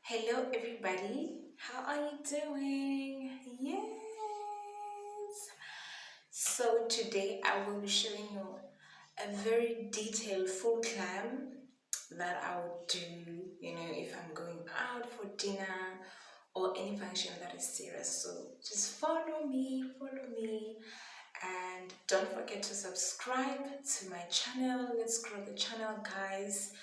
Hello, everybody. How are you doing? Yes. So today I will be showing you a very detailed full climb that I would do, if I'm going out for dinner or any function that is serious. So just follow me, and don't forget to subscribe to my channel. Let's grow the channel, guys.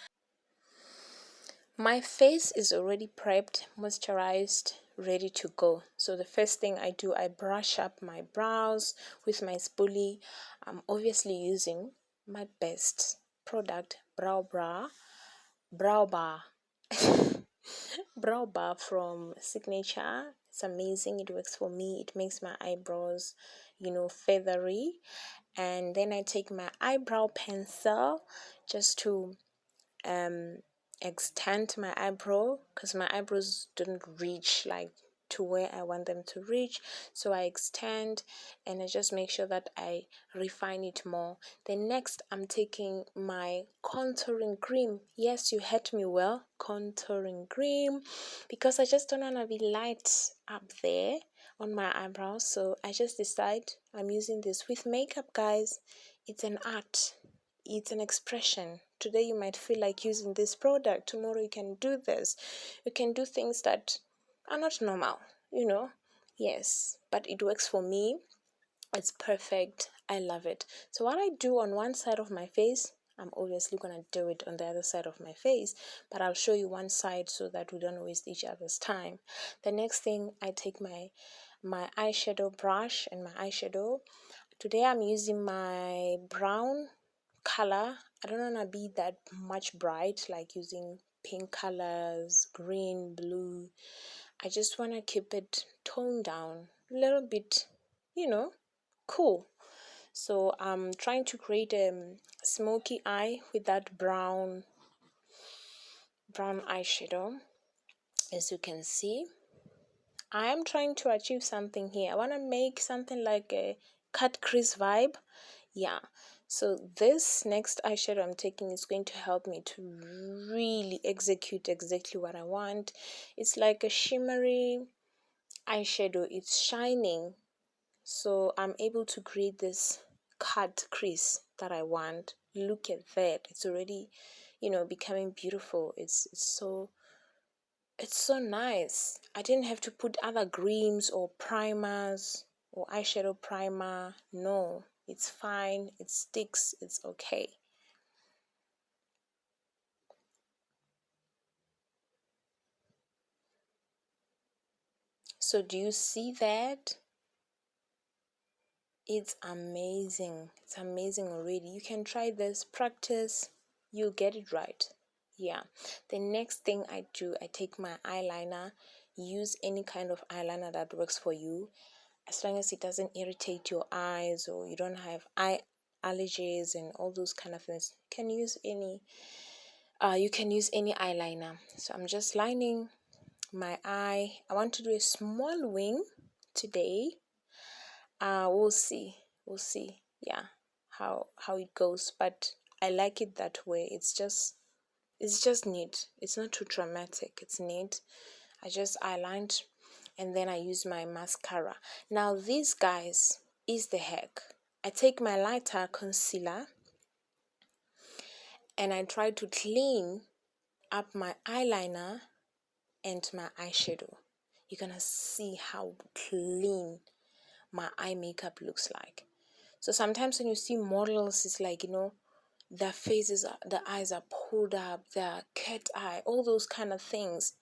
My face is already prepped, moisturized, ready to go. So the first thing I do, I brush up my brows with my spoolie. I'm obviously using my best product, Brow Bar. Brow Bar from Signature. It's amazing. It works for me. It makes my eyebrows, feathery. And then I take my eyebrow pencil just to um extend my eyebrow, because my eyebrows don't reach like to where I want them to reach. So I extend and I just make sure that I refine it more. Then next I'm taking my contouring cream. Yes, you heard me well, contouring cream, because I just don't want to be light up there on my eyebrows. So I just decide I'm using this. With makeup, guys, it's an art, it's an expression. Today you might feel like using this product, tomorrow you can do this. You can do things that are not normal. Yes, but it works for me. It's perfect. I love it. So what I do on one side of my face, I'm obviously gonna do it on the other side of my face, but I'll show you one side so that we don't waste each other's time. The next thing, I take my eyeshadow brush and my eyeshadow. Today I'm using my brown color. I don't want to be that much bright, like using pink colors, green, blue. I just want to keep it toned down a little bit, cool. So I'm trying to create a smoky eye with that brown eyeshadow. As you can see, I am trying to achieve something here. I want to make something like a cut crease vibe. Yeah, so this next eyeshadow I'm taking is going to help me to really execute exactly what I want. It's like a shimmery eyeshadow. It's shining, so I'm able to create this cut crease that I want. Look at that. It's already becoming beautiful. It's so nice. I didn't have to put other creams or primers or eyeshadow primer. No, it's fine. It sticks. It's okay. So do you see that? It's amazing. It's amazing already. You can try this, practice, you'll get it right. Yeah. The next thing I do, I take my eyeliner. Use any kind of eyeliner that works for you, as long as it doesn't irritate your eyes or you don't have eye allergies and all those kind of things. You can use any eyeliner. So I'm just lining my eye. I want to do a small wing today. We'll see yeah, how it goes, but I like it that way. It's just neat. It's not too dramatic. It's neat. I just eyelined and then I use my mascara. Now this, guys, is the hack. I take my lighter concealer and I try to clean up my eyeliner and my eyeshadow. You're gonna see how clean my eye makeup looks like. So sometimes when you see models, it's like, their faces, the eyes are pulled up, their cat eye, all those kind of things.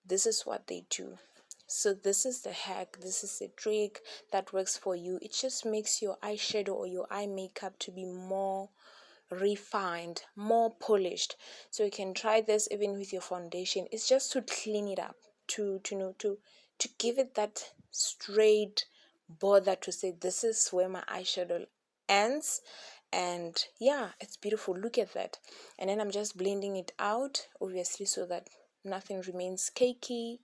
This is what they do. So this is the hack, this is the trick that works for you. It just makes your eyeshadow or your eye makeup to be more refined, more polished. So you can try this even with your foundation. It's just to clean it up, to give it that straight border, to say this is where my eyeshadow ends. And yeah, it's beautiful. Look at that. And then I'm just blending it out, obviously, so that nothing remains cakey.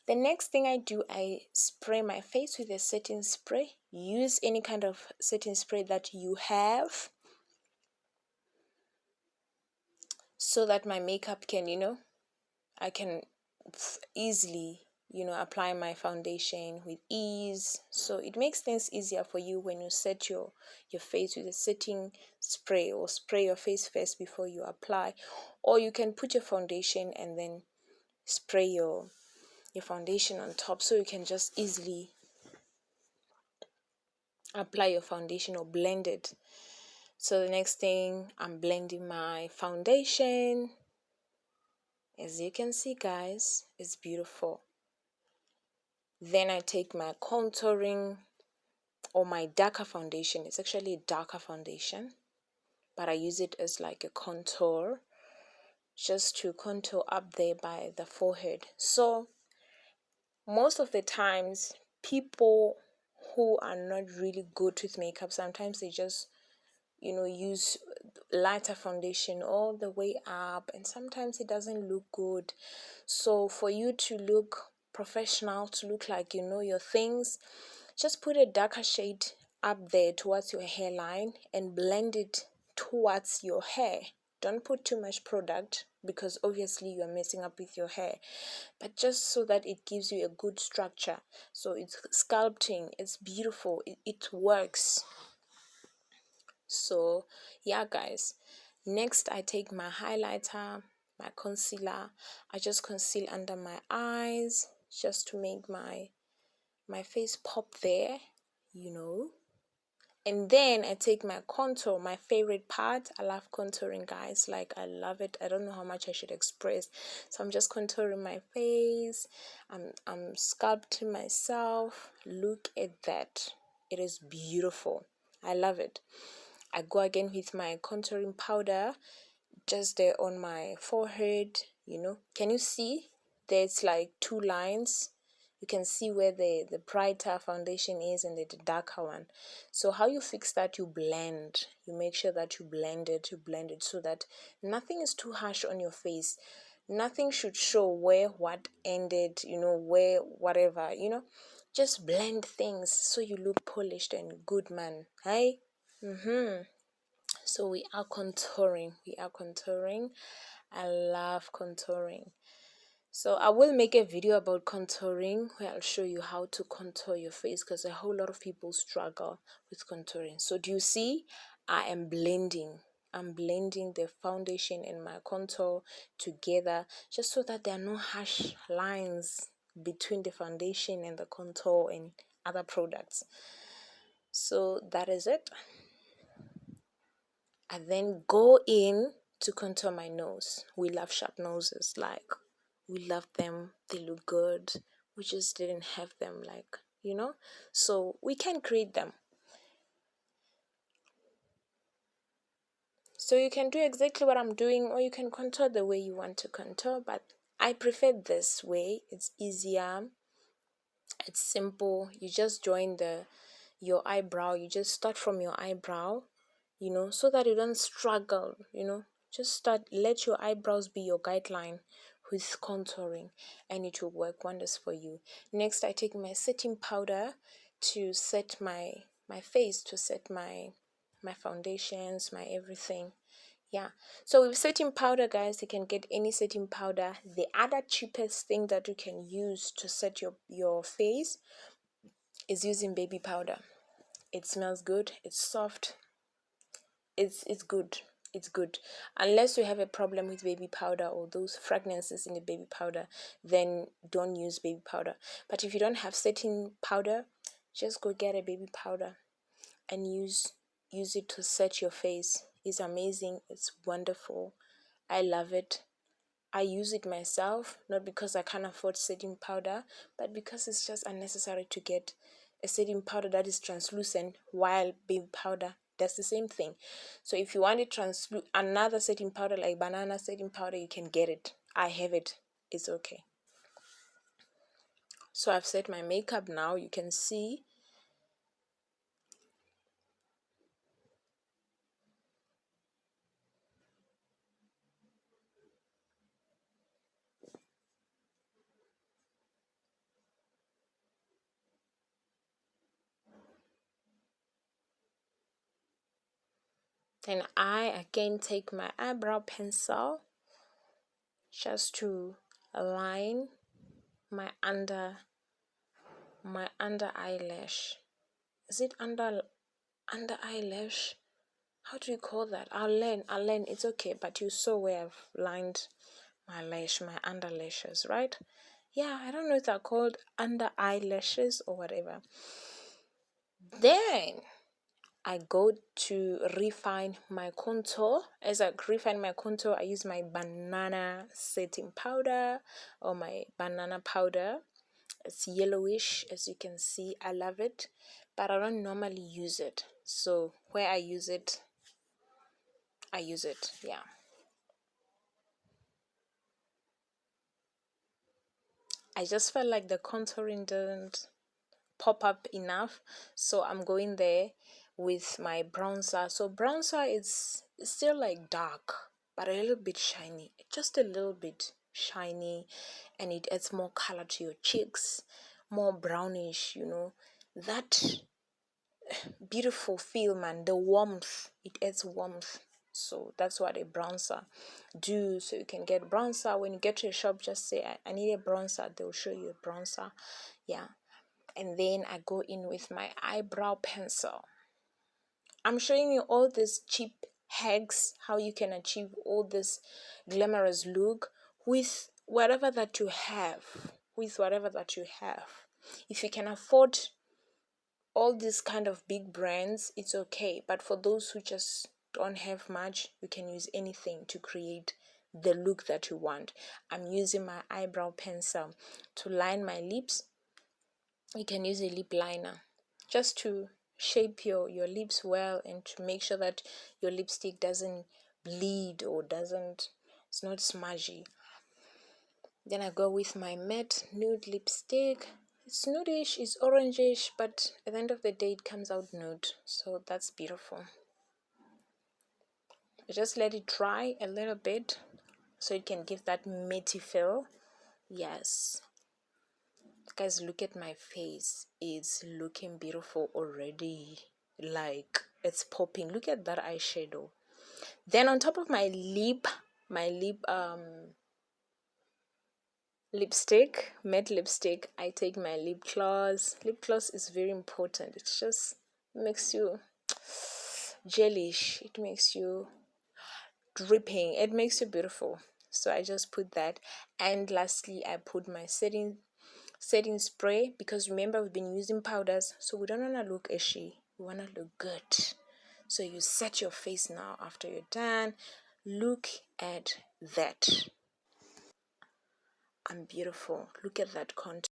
The next thing I do, I spray my face with a setting spray. Use any kind of setting spray that you have, so that my makeup can I can easily, apply my foundation with ease. So it makes things easier for you when you set your face with a setting spray, or spray your face first before you apply, or you can put your foundation and then spray your foundation on top, so you can just easily apply your foundation or blend it. So the next thing, I'm blending my foundation. As you can see, guys, it's beautiful. Then I take my contouring or my darker foundation. It's actually a darker foundation, but I use it as like a contour, just to contour up there by the forehead. So most of the times, people who are not really good with makeup, sometimes they just use lighter foundation all the way up, and sometimes it doesn't look good. So for you to look professional, to look like you know your things, just put a darker shade up there towards your hairline and blend it towards your hair. Don't put too much product, because obviously you are messing up with your hair, but just so that it gives you a good structure. So it's sculpting, it's beautiful, it works. So yeah, guys, next I take my highlighter, my concealer. I just conceal under my eyes just to make my face pop there, and then I take my contour, my favorite part. I love contouring, guys, like I love it. I don't know how much I should express. So I'm just contouring my face. I'm sculpting myself. Look at that, it is beautiful. I love it. I go again with my contouring powder just there on my forehead. Can you see there's like two lines? You can see where the brighter foundation is and the darker one. So how you fix that, you blend. You make sure that you blend it so that nothing is too harsh on your face. Nothing should show where what ended, where whatever, just blend things so you look polished and good, man. Hey. So we are contouring. I love contouring. So I will make a video about contouring where I'll show you how to contour your face, because a whole lot of people struggle with contouring. So do you see? I am blending. I'm blending the foundation and my contour together, just so that there are no harsh lines between the foundation and the contour and other products. So that is it. I then go in to contour my nose. We love sharp noses, like we love them, they look good. We just didn't have them, so we can create them. So you can do exactly what I'm doing, or you can contour the way you want to contour, but I prefer this way. It's easier, it's simple. You just join your eyebrow. You just start from your eyebrow, so that you don't struggle, just let your eyebrows be your guideline with contouring, and it will work wonders for you. Next, I take my setting powder to set my face, to set my foundations, my everything. Yeah, so with setting powder, guys, you can get any setting powder. The other cheapest thing that you can use to set your face is using baby powder. It smells good, it's soft, it's good. It's good. Unless you have a problem with baby powder or those fragrances in the baby powder, then don't use baby powder. But if you don't have setting powder, just go get a baby powder and use it to set your face. It's amazing, it's wonderful. I love it. I use it myself, not because I can't afford setting powder, but because it's just unnecessary to get a setting powder that is translucent, while baby powder does the same thing. So if you want another setting powder like banana setting powder, you can get it. I have it. It's okay. So I've set my makeup now. You can see. Then I again take my eyebrow pencil just to line my under eyelash. Is it under eyelash? How do you call that? I'll learn. It's okay, but you saw where I've lined my under lashes, right? Yeah, I don't know if they're called under eyelashes or whatever. Then I go to refine my contour. As I refine my contour, I use my banana setting powder or my banana powder. It's yellowish, as you can see. I love it, but I don't normally use it. So where I use it, yeah. I just felt like the contouring didn't pop up enough, so I'm going there with my bronzer. So bronzer is still like dark, but a little bit shiny, just a little bit shiny, and it adds more color to your cheeks, more brownish, that beautiful feel, man. The warmth, it adds warmth. So that's what a bronzer do. So you can get bronzer when you get to a shop. Just say I need a bronzer, they'll show you a bronzer. Yeah. And then I go in with my eyebrow pencil. I'm showing you all these cheap hacks, how you can achieve all this glamorous look with whatever that you have. If you can afford all these kind of big brands, it's okay, but for those who just don't have much, you can use anything to create the look that you want. I'm using my eyebrow pencil to line my lips. You can use a lip liner just to shape your lips well and to make sure that your lipstick doesn't bleed or it's not smudgy. Then I go with my matte nude lipstick. It's nudish, it's orangish, but at the end of the day it comes out nude, so that's beautiful. I just let it dry a little bit so it can give that matty feel. Yes, guys, look at my face. It's looking beautiful already. Like, it's popping. Look at that eyeshadow. Then on top of my lipstick, matte lipstick, I take my lip gloss. Lip gloss is very important. It just makes you gelish. It makes you dripping. It makes you beautiful. So I just put that. And lastly, I put my setting spray, because remember we've been using powders, so we don't want to look ashy. We want to look good. So you set your face now after you're done. Look at that. I'm beautiful. Look at that contour.